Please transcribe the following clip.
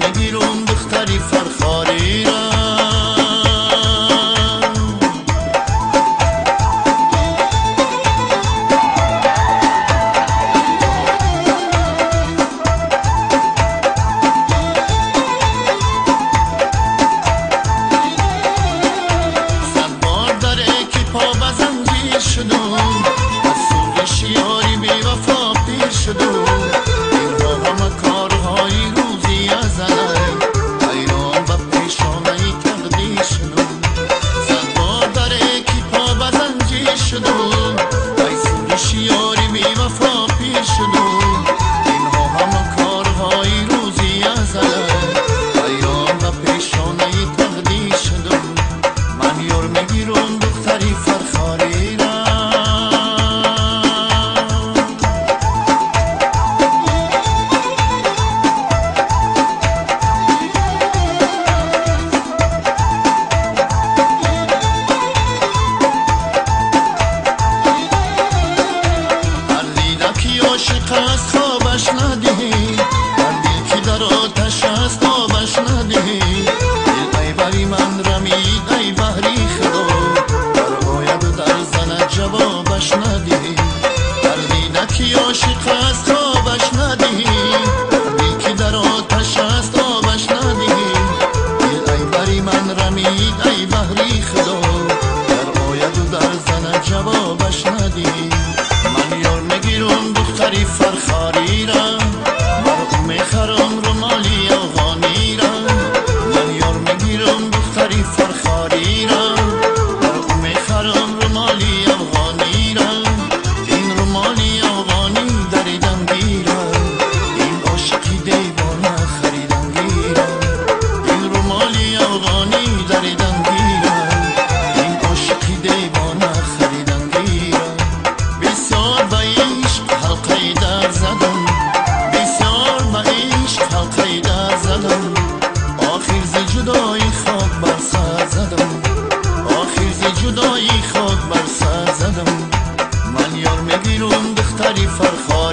میگیرم دختری فرخاری را. صد بار داره که پا به زنجیر شدم، از سوزش یاری بی وفا پیر شدم. اینها همه کارهای روزی ازلی، حیران و پیشانه تقدیر شدم. صد بار داره که پا به زنجیر شدم، از سوزش یاری بی وفا پیر شدم. اینها همه کارهای روزی ازلی، حیران و پیشانه تقدیر شدم. من یار میگیرم دختری فرخاری را. هر دیدکی عاشق است خوابش ندهی، هر دل که در آتش است آبش ندهی. دل ای بری من رمید ای بحری خدا، در آید و در زند جوابش ندهی. هر دیدکی عاشق است خوابش ندهی، هر دل که در آتش است آبش ندهی. دل ای بری من رمید ای بحری خدا، در آید و در زند جوابش ندهی. من یار میگیرم دختری فرخاری را، مرا میخرم رومالی افغانی را. من یار میگیرم دختری فرخاری را، مرا میخرم رومالی افغانی را. این رومالی افغانی دریدم گیرم، این عاشقی دیوانه خریدم گیرم. این رومالی افغانی دریدم گیرم، این عاشقی دیوانه خریدم گیرم. بسیار به عشق حلقه در زدم، بسیار به عشق حلقه در زدم. آخر ز جدایی خاک بر سر زدم، آخر ز جدایی خاک بر سر زدم. من یار میگیرم دختری فرخاری